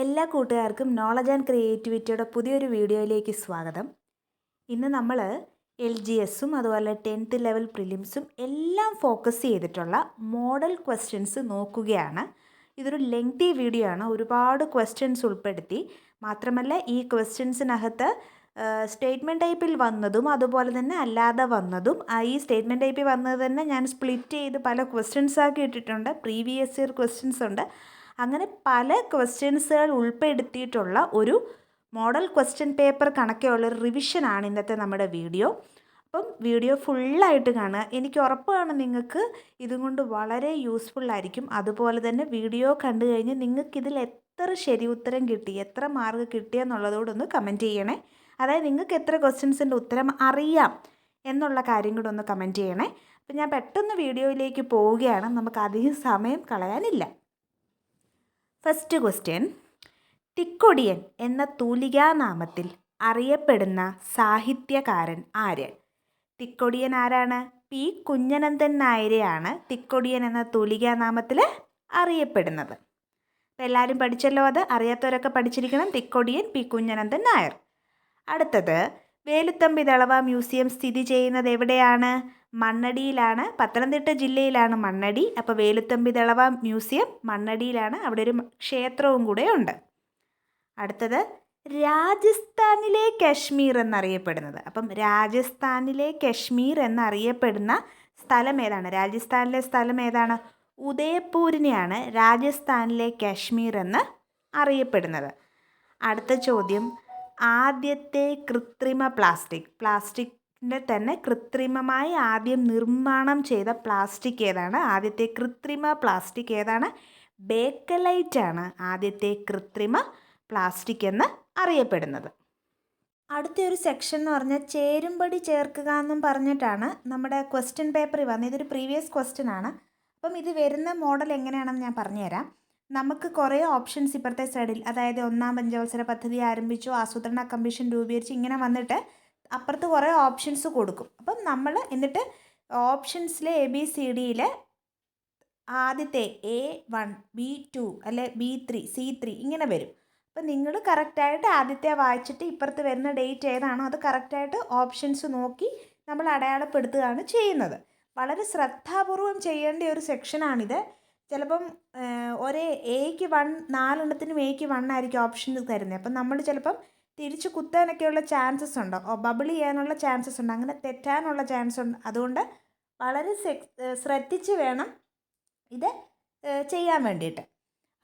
എല്ലാ കൂട്ടുകാർക്കും knowledge and ക്രിയേറ്റിവിറ്റിയുടെ പുതിയൊരു വീഡിയോയിലേക്ക് സ്വാഗതം. ഇന്ന് നമ്മൾ LGSും അതുപോലെ 10th ലെവൽ പ്രിലിംസും എല്ലാം ഫോക്കസ് ചെയ്തിട്ടുള്ള മോഡൽ ക്വസ്റ്റ്യൻസ് നോക്കുകയാണ്. ഇതൊരു ലെങ്തി വീഡിയോ ആണ്, ഒരുപാട് ക്വസ്റ്റ്യൻസ് ഉൾപ്പെടുത്തി. മാത്രമല്ല ഈ ക്വസ്റ്റ്യൻസിനകത്ത് സ്റ്റേറ്റ്മെൻറ്റ് ടൈപ്പിൽ വന്നതും അതുപോലെ തന്നെ അല്ലാതെ വന്നതും, ഈ സ്റ്റേറ്റ്മെൻറ്റ് ടൈപ്പിൽ വന്നത് തന്നെ ഞാൻ സ്പ്ലിറ്റ് ചെയ്ത് പല ക്വസ്റ്റ്യൻസ് ആക്കി ഇട്ടിട്ടുണ്ട്. പ്രീവിയസ് ഇയർ ക്വസ്റ്റ്യൻസ് ഉണ്ട്. അങ്ങനെ പല ക്വസ്റ്റ്യൻസുകൾ ഉൾപ്പെടുത്തിയിട്ടുള്ള ഒരു മോഡൽ ക്വസ്റ്റ്യൻ പേപ്പർ കണക്കെയുള്ളൊരു റിവിഷനാണ് ഇന്നത്തെ നമ്മുടെ വീഡിയോ. അപ്പം വീഡിയോ ഫുള്ളായിട്ട് കാണുക. എനിക്ക് ഉറപ്പാണ് നിങ്ങൾക്ക് ഇതും കൊണ്ട് വളരെ യൂസ്ഫുള്ളായിരിക്കും. അതുപോലെ തന്നെ വീഡിയോ കണ്ടു കഴിഞ്ഞ് നിങ്ങൾക്കിതിൽ എത്ര ശരി ഉത്തരം കിട്ടി, എത്ര മാർക്ക് കിട്ടിയെന്നുള്ളതോടൊന്ന് കമൻറ്റ് ചെയ്യണേ. അതായത് നിങ്ങൾക്ക് എത്ര ക്വസ്റ്റ്യൻസിൻ്റെ ഉത്തരം അറിയാം എന്നുള്ള കാര്യം കൂടെ ഒന്ന് കമൻറ്റ് ചെയ്യണേ. അപ്പം ഞാൻ പെട്ടെന്ന് വീഡിയോയിലേക്ക് പോവുകയാണ്, നമുക്ക് അധികം സമയം കളയാനില്ല. ഫസ്റ്റ് ക്വസ്റ്റ്യൻ, തിക്കൊടിയൻ എന്ന തൂലികാനാമത്തിൽ അറിയപ്പെടുന്ന സാഹിത്യകാരൻ ആര്? തിക്കൊടിയൻ ആരാണ്? പി കുഞ്ഞനന്ദൻ നായരെയാണ് തിക്കൊടിയൻ എന്ന തൂലികാനാമത്തിൽ അറിയപ്പെടുന്നത്. അപ്പോൾ എല്ലാവരും പഠിച്ചല്ലോ, അത് അറിയാത്തവരൊക്കെ പഠിച്ചിരിക്കണം. തിക്കൊടിയൻ പി കുഞ്ഞനന്ദൻ നായർ. അടുത്തത്, വേലുത്തമ്പി ദളവ മ്യൂസിയം സ്ഥിതി ചെയ്യുന്നത് എവിടെയാണ്? മണ്ണടിയിലാണ്. പത്തനംതിട്ട ജില്ലയിലാണ് മണ്ണടി. അപ്പോൾ വേലുത്തമ്പി ദളവ മ്യൂസിയം മണ്ണടിയിലാണ്. അവിടെ ഒരു ക്ഷേത്രവും കൂടെ ഉണ്ട്. അടുത്തത്, രാജസ്ഥാനിലെ കശ്മീർ എന്നറിയപ്പെടുന്നത്. അപ്പം രാജസ്ഥാനിലെ കശ്മീർ എന്നറിയപ്പെടുന്ന സ്ഥലം ഏതാണ്? രാജസ്ഥാനിലെ സ്ഥലം ഏതാണ്? ഉദയപൂരിനെയാണ് രാജസ്ഥാനിലെ കശ്മീർ എന്ന് അറിയപ്പെടുന്നത്. അടുത്ത ചോദ്യം, ആദ്യത്തെ കൃത്രിമ പ്ലാസ്റ്റിക്കിൻ്റെ തന്നെ കൃത്രിമമായി ആദ്യം നിർമ്മാണം ചെയ്ത പ്ലാസ്റ്റിക് ഏതാണ്? ആദ്യത്തെ കൃത്രിമ പ്ലാസ്റ്റിക് ഏതാണ്? ബേക്കലൈറ്റ് ആണ് ആദ്യത്തെ കൃത്രിമ പ്ലാസ്റ്റിക് എന്ന് അറിയപ്പെടുന്നത്. അടുത്ത ഒരു സെക്ഷൻ എന്ന് പറഞ്ഞാൽ ചേരുംപടി ചേർക്കുക എന്നും പറഞ്ഞിട്ടാണ് നമ്മുടെ ക്വസ്റ്റ്യൻ പേപ്പറിൽ വന്നത്. ഇതൊരു പ്രീവിയസ് ക്വസ്റ്റ്യൻ ആണ്. അപ്പം ഇത് വരുന്ന മോഡൽ എങ്ങനെയാണെന്ന് ഞാൻ പറഞ്ഞുതരാം. നമുക്ക് കുറേ ഓപ്ഷൻസ് ഇപ്പുറത്തെ സൈഡിൽ, അതായത് 1ാം പഞ്ചവത്സര പദ്ധതി ആരംഭിച്ചു, ആസൂത്രണ കമ്മീഷൻ രൂപീകരിച്ചു, ഇങ്ങനെ വന്നിട്ട് അപ്പുറത്ത് കുറേ ഓപ്ഷൻസ് കൊടുക്കും. അപ്പം നമ്മൾ എന്നിട്ട് ഓപ്ഷൻസിലെ ABCDയിൽ ആദ്യത്തെ A1 B2 അല്ലെ B3 C3 ഇങ്ങനെ വരും. അപ്പം നിങ്ങൾ കറക്റ്റായിട്ട് ആദ്യത്തെ വായിച്ചിട്ട് ഇപ്പുറത്ത് വരുന്ന ഡേറ്റ് ഏതാണോ അത് കറക്റ്റായിട്ട് ഓപ്ഷൻസ് നോക്കി നമ്മൾ അടയാളപ്പെടുത്തുകയാണ് ചെയ്യുന്നത്. വളരെ ശ്രദ്ധാപൂർവം ചെയ്യേണ്ട ഒരു സെക്ഷനാണിത്. ചിലപ്പം ഒരേ Aക്ക് 1, 4 Aക്ക് 1 ആയിരിക്കും ഓപ്ഷൻ തരുന്നത്. അപ്പം നമ്മൾ ചിലപ്പം തിരിച്ച് കുത്താനൊക്കെയുള്ള ചാൻസസ് ഉണ്ട്, ബബിൾ ചെയ്യാനുള്ള ചാൻസസ് ഉണ്ട്, അങ്ങനെ തെറ്റാനുള്ള ചാൻസ് ഉണ്ട്. അതുകൊണ്ട് വളരെ ശ്രദ്ധിച്ച് വേണം ഇത് ചെയ്യാൻ വേണ്ടിയിട്ട്.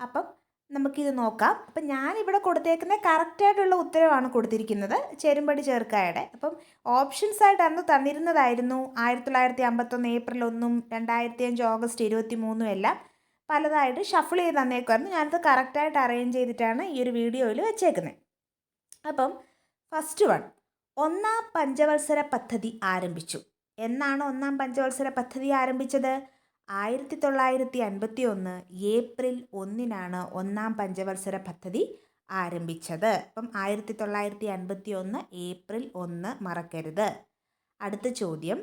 അപ്പം നമുക്കിത് നോക്കാം. അപ്പം ഞാനിവിടെ കൊടുത്തേക്കുന്ന കറക്റ്റായിട്ടുള്ള ഉത്തരവാണ് കൊടുത്തിരിക്കുന്നത്, ചേരുംപടി ചേർക്കായുടെ. അപ്പം ഓപ്ഷൻസായിട്ട് അന്ന് തന്നിരുന്നതായിരുന്നു 1951 ഏപ്രിൽ 1, 2005 ഓഗസ്റ്റ് 23 എല്ലാം പലതായിട്ട് ഷഫിൾ ചെയ്ത് തന്നേക്കുമായിരുന്നു. ഞാനത് കറക്റ്റായിട്ട് അറേഞ്ച് ചെയ്തിട്ടാണ് ഈ ഒരു വീഡിയോയിൽ വെച്ചേക്കുന്നത്. അപ്പം ഫസ്റ്റ് വൺ, 1ാം പഞ്ചവത്സര പദ്ധതി ആരംഭിച്ചു. എന്നാണ് 1ാം പഞ്ചവത്സര പദ്ധതി ആരംഭിച്ചത്? 1951 ഏപ്രിൽ 1 1ാം പഞ്ചവത്സര പദ്ധതി ആരംഭിച്ചത്. അപ്പം 1951 ഏപ്രിൽ 1 മറക്കരുത്. അടുത്ത ചോദ്യം,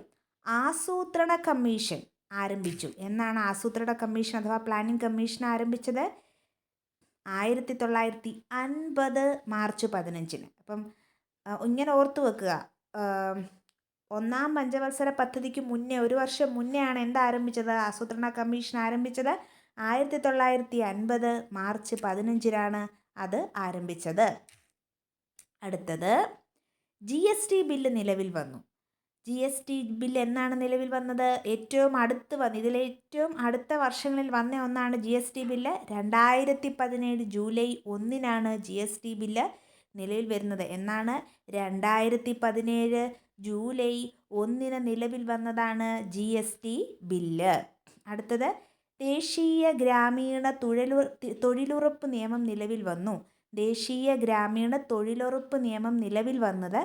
ആസൂത്രണ കമ്മീഷൻ ആരംഭിച്ചു. എന്നാണ് ആസൂത്രണ കമ്മീഷൻ അഥവാ പ്ലാനിംഗ് കമ്മീഷൻ ആരംഭിച്ചത്? 1950 മാർച്ച് 15. അപ്പം ഇങ്ങനെ ഓർത്തു വെക്കുക, 1ാം പഞ്ചവത്സര പദ്ധതിക്ക് മുന്നേ, ഒരു വർഷം മുന്നേ ആണ് എന്താരംഭിച്ചത്? ആസൂത്രണ കമ്മീഷൻ ആരംഭിച്ചത് 1950 മാർച്ച് 15 അത് ആരംഭിച്ചത്. അടുത്തത്, GST ബില്ല് നിലവിൽ വന്നു. GST ബില്ല് എന്നാണ് നിലവിൽ വന്നത്? ഇതിലെ ഏറ്റവും അടുത്ത വർഷങ്ങളിൽ വന്ന ഒന്നാണ് GST bill. 2017 July 1 GST bill നിലവിൽ വരുന്നത്. എന്നാണ്? 2017 ജൂലൈ 1 നിലവിൽ വന്നതാണ് GST ബില്ല്. അടുത്തത്, ദേശീയ ഗ്രാമീണ തൊഴിലുറപ്പ് നിയമം നിലവിൽ വന്നു. ദേശീയ ഗ്രാമീണ തൊഴിലുറപ്പ് നിയമം നിലവിൽ വന്നത്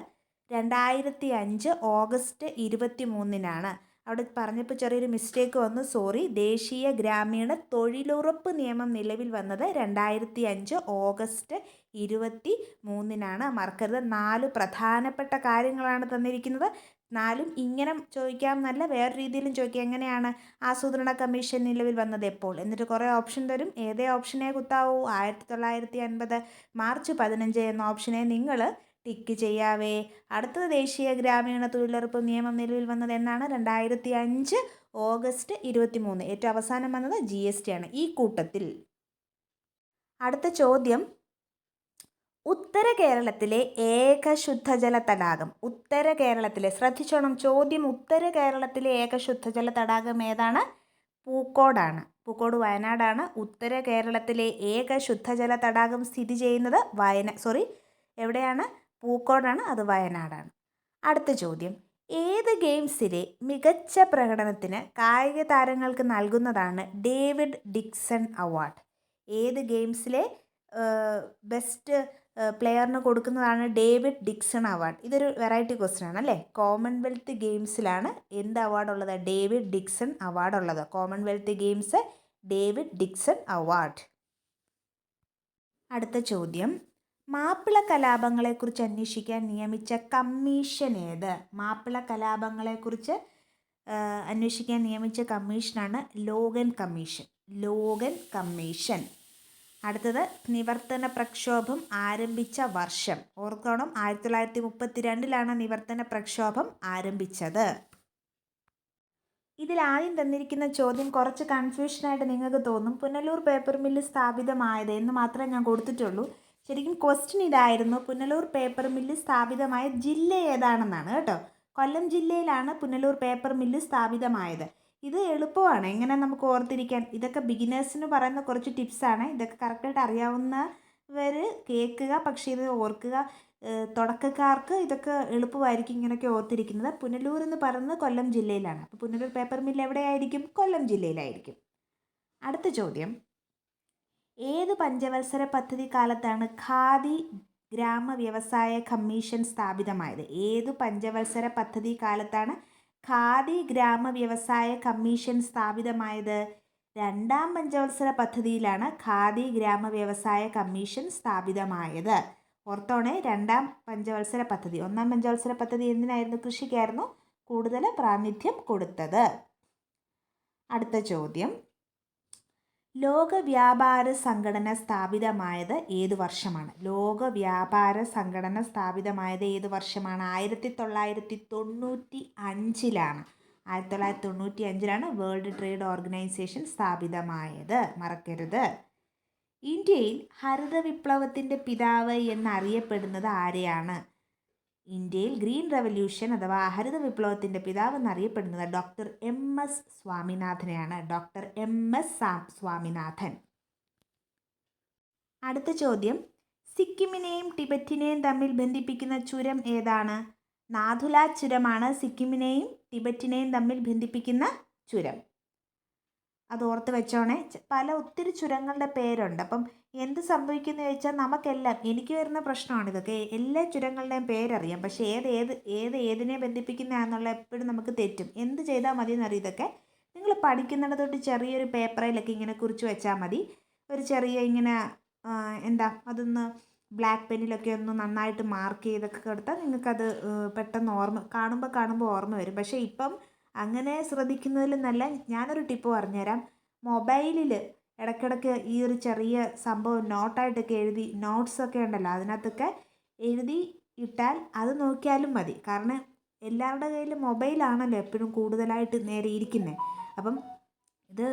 2005 ഓഗസ്റ്റ് 23. അവിടെ പറഞ്ഞപ്പോൾ ചെറിയൊരു മിസ്റ്റേക്ക് വന്നു, സോറി. ദേശീയ ഗ്രാമീണ തൊഴിലുറപ്പ് നിയമം നിലവിൽ വന്നത് 2005 ഓഗസ്റ്റ് 23. മറക്കരുത്. 4 പ്രധാനപ്പെട്ട കാര്യങ്ങളാണ് തന്നിരിക്കുന്നത്. നാലും ഇങ്ങനെ ചോദിക്കാം എന്നല്ല, വേറെ രീതിയിലും ചോദിക്കാം. എങ്ങനെയാണ് ആസൂത്രണ കമ്മീഷൻ നിലവിൽ വന്നത് എപ്പോൾ, എന്നിട്ട് കുറേ ഓപ്ഷൻ തരും. ഏതേ ഓപ്ഷനെ കുത്താവൂ? 1950 മാർച്ച് 15 എന്ന ഓപ്ഷനെ നിങ്ങൾ ടിക്ക് ചെയ്യാവേ. അടുത്തത് ദേശീയ ഗ്രാമീണ തൊഴിലുറപ്പ് നിയമം നിലവിൽ വന്നത് എന്നാണ്? 2005 ഓഗസ്റ്റ് 23. ഏറ്റവും അവസാനം വന്നത് GST ആണ് ഈ കൂട്ടത്തിൽ. അടുത്ത ചോദ്യം, ഉത്തര കേരളത്തിലെ ഏക ശുദ്ധജല തടാകം. ഉത്തര കേരളത്തിലെ, ശ്രദ്ധിച്ചോണം ചോദ്യം, ഉത്തര കേരളത്തിലെ ഏക ശുദ്ധജല തടാകം ഏതാണ്? പൂക്കോടാണ്. പൂക്കോട് വയനാടാണ്. ഉത്തര കേരളത്തിലെ ഏക ശുദ്ധജല തടാകം സ്ഥിതി ചെയ്യുന്നത് എവിടെയാണ്? പൂക്കോടാണ്, അത് വയനാടാണ്. അടുത്ത ചോദ്യം, ഏത് ഗെയിംസിലെ മികച്ച പ്രകടനത്തിന് കായിക താരങ്ങൾക്ക് നൽകുന്നതാണ് ഡേവിഡ് ഡിക്സൺ അവാർഡ്? ഏത് ഗെയിംസിലെ ബെസ്റ്റ് പ്ലെയറിന് കൊടുക്കുന്നതാണ് ഡേവിഡ് ഡിക്സൺ അവാർഡ്? ഇതൊരു വെറൈറ്റി ക്വസ്റ്റ്യൻ ആണ് അല്ലേ. കോമൺവെൽത്ത് ഗെയിംസിലാണ് എന്ത് അവാർഡുള്ളത്? ഡേവിഡ് ഡിക്സൺ അവാർഡുള്ളത്. Commonwealth games, David Dixon award. അടുത്ത ചോദ്യം, മാപ്പിള കലാപങ്ങളെക്കുറിച്ച് അന്വേഷിക്കാൻ നിയമിച്ച കമ്മീഷൻ ഏത്? മാപ്പിള കലാപങ്ങളെക്കുറിച്ച് അന്വേഷിക്കാൻ നിയമിച്ച കമ്മീഷനാണ് ലോഗൻ കമ്മീഷൻ. Logan commission. അടുത്തത്, നിവർത്തന പ്രക്ഷോഭം ആരംഭിച്ച വർഷം. ഓർക്കണം, 1932 നിവർത്തന പ്രക്ഷോഭം ആരംഭിച്ചത്. ഇതിൽ ആദ്യം തന്നിരിക്കുന്ന ചോദ്യം കുറച്ച് കൺഫ്യൂഷനായിട്ട് നിങ്ങൾക്ക് തോന്നും. പുനലൂർ പേപ്പർ മില്ല് സ്ഥാപിതമായത് എന്ന് മാത്രമേ ഞാൻ കൊടുത്തിട്ടുള്ളൂ. ശരിക്കും ക്വസ്റ്റ്യൻ ഇതായിരുന്നു, പുനലൂർ പേപ്പർ മില്ല് സ്ഥാപിതമായ ജില്ല ഏതാണെന്നാണ് കേട്ടോ. കൊല്ലം ജില്ലയിലാണ് പുനലൂർ പേപ്പർ മില്ല് സ്ഥാപിതമായത്. ഇത് എളുപ്പമാണ്, എങ്ങനെ നമുക്ക് ഓർത്തിരിക്കാൻ. ഇതൊക്കെ ബിഗിനേഴ്സിന് പറയുന്ന കുറച്ച് ടിപ്സാണ്. ഇതൊക്കെ കറക്റ്റായിട്ട് അറിയാവുന്നവർ കേൾക്കുക, പക്ഷേ ഇത് ഓർക്കുക. തുടക്കക്കാർക്ക് ഇതൊക്കെ എളുപ്പമായിരിക്കും ഇങ്ങനെയൊക്കെ ഓർത്തിരിക്കുന്നത്. പുനലൂർ എന്ന് പറയുന്നത് കൊല്ലം ജില്ലയിലാണ്. അപ്പോൾ പുനലൂർ പേപ്പർ മില്ല് എവിടെയായിരിക്കും? കൊല്ലം ജില്ലയിലായിരിക്കും. അടുത്ത ചോദ്യം, ഏത് പഞ്ചവത്സര പദ്ധതി കാലത്താണ് ഖാദി ഗ്രാമ വ്യവസായ കമ്മീഷൻ സ്ഥാപിതമായത്? ഏത് പഞ്ചവത്സര പദ്ധതി കാലത്താണ് ഖാദി ഗ്രാമ വ്യവസായ കമ്മീഷൻ സ്ഥാപിതമായത്? 2ാം പഞ്ചവത്സര പദ്ധതിയിലാണ് ഖാദി ഗ്രാമ വ്യവസായ കമ്മീഷൻ സ്ഥാപിതമായത്. ഓർത്തോണേ, 2ാം പഞ്ചവത്സര പദ്ധതി. 1ാം പഞ്ചവത്സര പദ്ധതി എന്തിനായിരുന്നു? കൃഷിക്കായിരുന്നു കൂടുതൽ പ്രാതിനിധ്യം കൊടുത്തത്. അടുത്ത ചോദ്യം, ലോക വ്യാപാര സംഘടന സ്ഥാപിതമായത് ഏത് വർഷമാണ്? ലോക വ്യാപാര സംഘടന സ്ഥാപിതമായത് ഏത് വർഷമാണ്? 1995. 1995 വേൾഡ് ട്രേഡ് ഓർഗനൈസേഷൻ സ്ഥാപിതമായത്, മറക്കരുത്. ഇന്ത്യയിൽ ഹരിത വിപ്ലവത്തിൻ്റെ പിതാവ് എന്നറിയപ്പെടുന്നത് ആരെയാണ്? ഇന്ത്യയിൽ ഗ്രീൻ റവല്യൂഷൻ അഥവാ ഹരിത വിപ്ലവത്തിൻ്റെ പിതാവ് എന്നറിയപ്പെടുന്നത് ഡോക്ടർ MS സ്വാമിനാഥനെയാണ്. Doctor MS Swaminathan. അടുത്ത ചോദ്യം, സിക്കിമിനെയും ടിബറ്റിനെയും തമ്മിൽ ബന്ധിപ്പിക്കുന്ന ചുരം ഏതാണ്? നാഥുല ചുരമാണ് സിക്കിമിനെയും ടിബറ്റിനെയും തമ്മിൽ ബന്ധിപ്പിക്കുന്ന ചുരം. അത് ഓർത്ത് വെച്ചോണേ. ഒത്തിരി ചുരങ്ങളുടെ പേരുണ്ട്. അപ്പം എന്ത് സംഭവിക്കുന്നു ചോദിച്ചാൽ, നമുക്കെല്ലാം, എനിക്ക് വരുന്ന പ്രശ്നമാണ് ഇതൊക്കെ. എല്ലാ ചുരങ്ങളുടെയും പേരറിയാം, പക്ഷേ ഏതിനെ ബന്ധിപ്പിക്കുന്നതാണെന്നുള്ള എപ്പോഴും നമുക്ക് തെറ്റും. എന്ത് ചെയ്താൽ മതി എന്നറിയാം. ഇതൊക്കെ നിങ്ങൾ പഠിക്കുന്നിടത്തോട്ട് ചെറിയൊരു പേപ്പറിലൊക്കെ ഇങ്ങനെ കുറിച്ച് വെച്ചാൽ മതി. ഒരു ചെറിയ ഇങ്ങനെ അതൊന്ന് ബ്ലാക്ക് പെന്നിലൊക്കെ ഒന്ന് നന്നായിട്ട് മാർക്ക് ചെയ്തൊക്കെ കൊടുത്താൽ നിങ്ങൾക്കത് പെട്ടെന്ന് കാണുമ്പോൾ ഓർമ്മ വരും. പക്ഷേ ഇപ്പം അങ്ങനെ ശ്രദ്ധിക്കുന്നതിലും നല്ല ഞാനൊരു ടിപ്പ് പറഞ്ഞുതരാം. മൊബൈലിൽ ഇടയ്ക്കിടയ്ക്ക് ഈ ഒരു ചെറിയ സംഭവം നോട്ടായിട്ടൊക്കെ എഴുതി, നോട്ട്സൊക്കെ ഉണ്ടല്ലോ, അതിനകത്തൊക്കെ എഴുതി ഇട്ടാൽ അത് നോക്കിയാലും മതി. കാരണം എല്ലാവരുടെ കയ്യിലും മൊബൈലാണല്ലോ എപ്പോഴും കൂടുതലായിട്ട് നേരെ ഇരിക്കുന്നത്. അപ്പം ഇത്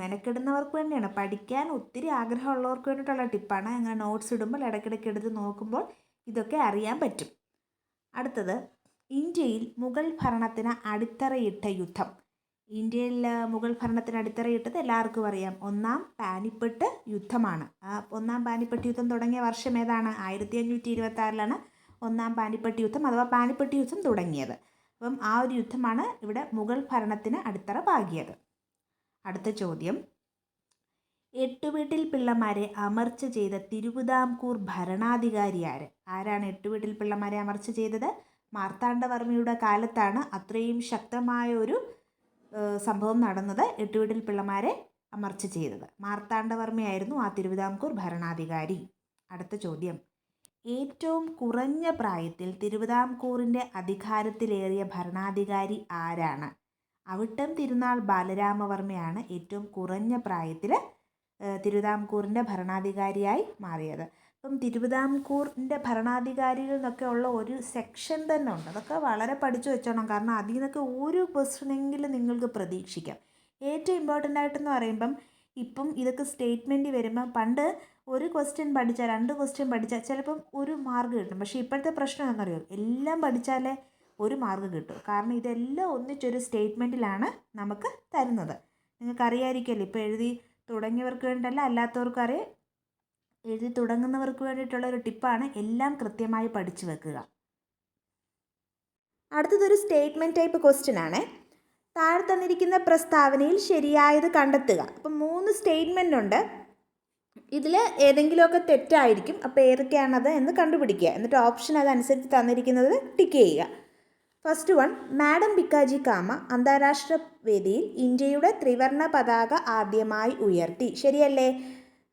മെനക്കെടുന്നവർക്ക് വേണ്ടിയാണ്, പഠിക്കാൻ ഒത്തിരി ആഗ്രഹമുള്ളവർക്ക് വേണ്ടിയിട്ടുള്ള ടിപ്പാണ്. അങ്ങനെ നോട്ട്സ് ഇടുമ്പോൾ ഇടയ്ക്കിടയ്ക്ക് എടുത്ത് നോക്കുമ്പോൾ ഇതൊക്കെ അറിയാൻ പറ്റും. അടുത്തത്, ഇന്ത്യയിൽ മുഗൾ ഭരണത്തിന് അടിത്തറയിട്ട യുദ്ധം. ഇന്ത്യയിൽ മുഗൾ ഭരണത്തിന് അടിത്തറയിട്ടത് എല്ലാവർക്കും അറിയാം, 1ാം പാനിപ്പട്ട് യുദ്ധമാണ്. 1ാം പാനിപ്പട്ട് യുദ്ധം തുടങ്ങിയ വർഷം ഏതാണ്? 1526 1ാം പാനിപ്പട്ട് യുദ്ധം അഥവാ പാനിപ്പട്ട് യുദ്ധം തുടങ്ങിയത്. അപ്പം ആ ഒരു യുദ്ധമാണ് ഇവിടെ മുഗൾ ഭരണത്തിന് അടിത്തറ പാകിയത്. അടുത്ത ചോദ്യം, എട്ടുവീട്ടിൽ പിള്ളമാരെ അമർച്ച ചെയ്ത തിരുവിതാംകൂർ ഭരണാധികാരി ആരാണ്? എട്ടുവീട്ടിൽ പിള്ളമാരെ അമർച്ച ചെയ്തത് മാർത്താണ്ഡവർമ്മയുടെ കാലത്താണ്. അത്രയും ശക്തമായ ഒരു സംഭവം നടന്നത്. എട്ടുവീട്ടിൽ പിള്ളമാരെ അമർച്ച ചെയ്തത് മാർത്താണ്ഡവർമ്മയായിരുന്നു, ആ തിരുവിതാംകൂർ ഭരണാധികാരി. അടുത്ത ചോദ്യം, ഏറ്റവും കുറഞ്ഞ പ്രായത്തിൽ തിരുവിതാംകൂറിൻ്റെ അധികാരത്തിലേറിയ ഭരണാധികാരി ആരാണ്? അവിട്ടം തിരുനാൾ ബാലരാമവർമ്മയാണ് ഏറ്റവും കുറഞ്ഞ പ്രായത്തിൽ തിരുവിതാംകൂറിൻ്റെ ഭരണാധികാരിയായി മാറിയത്. അപ്പം തിരുവിതാംകൂറിൻ്റെ ഭരണാധികാരികൾ എന്നൊക്കെ ഉള്ള ഒരു സെക്ഷൻ തന്നെ ഉണ്ട്. അതൊക്കെ വളരെ പഠിച്ചു വെച്ചോണം, കാരണം അതിൽ നിന്നൊക്കെ ഒരു ക്വസ്റ്റനെങ്കിലും നിങ്ങൾക്ക് പ്രതീക്ഷിക്കാം. ഏറ്റവും ഇമ്പോർട്ടൻ്റ് ആയിട്ടെന്ന് പറയുമ്പം ഇപ്പം ഇതൊക്കെ സ്റ്റേറ്റ്മെൻറ്റ് വരുമ്പം പണ്ട് ഒരു ക്വസ്റ്റ്യൻ പഠിച്ചാൽ 2 ക്വസ്റ്റ്യൻ പഠിച്ചാൽ ചിലപ്പം 1 മാർക്ക് കിട്ടും. പക്ഷേ ഇപ്പോഴത്തെ പ്രശ്നം എന്താണെന്നറിയോ? എല്ലാം പഠിച്ചാലേ 1 മാർക്ക് കിട്ടും. കാരണം ഇതെല്ലാം ഒന്നിച്ചൊരു സ്റ്റേറ്റ്മെൻറ്റിലാണ് നമുക്ക് തരുന്നത്. നിങ്ങൾക്കറിയായിരിക്കുമല്ലോ, ഇപ്പോൾ എഴുതി തുടങ്ങിയവർക്ക് വേണ്ടിയല്ല, അല്ലാത്തവർക്കും അറിയാം. എഴുതി തുടങ്ങുന്നവർക്ക് വേണ്ടിയിട്ടുള്ള ഒരു ടിപ്പാണ് എല്ലാം കൃത്യമായി പഠിച്ചു വെക്കുക. അടുത്തതൊരു സ്റ്റേറ്റ്മെൻറ്റ് ടൈപ്പ് ക്വസ്റ്റ്യൻ ആണ്. താഴെ തന്നിരിക്കുന്ന പ്രസ്താവനയിൽ ശരിയായത് കണ്ടെത്തുക. അപ്പം 3 സ്റ്റേറ്റ്മെൻ്റ് ഉണ്ട്. ഇതിൽ ഏതെങ്കിലുമൊക്കെ തെറ്റായിരിക്കും. അപ്പോൾ ഏതൊക്കെയാണത് എന്ന് കണ്ടുപിടിക്കുക. എന്നിട്ട് ഓപ്ഷൻ അതനുസരിച്ച് തന്നിരിക്കുന്നത് ടിക്ക് ചെയ്യുക. ഫസ്റ്റ് വൺ, മാഡം ഭിക്കാജി കാമ അന്താരാഷ്ട്ര വേദിയിൽ ഇന്ത്യയുടെ ത്രിവർണ്ണ പതാക ആദ്യമായി ഉയർത്തി. ശരിയല്ലേ?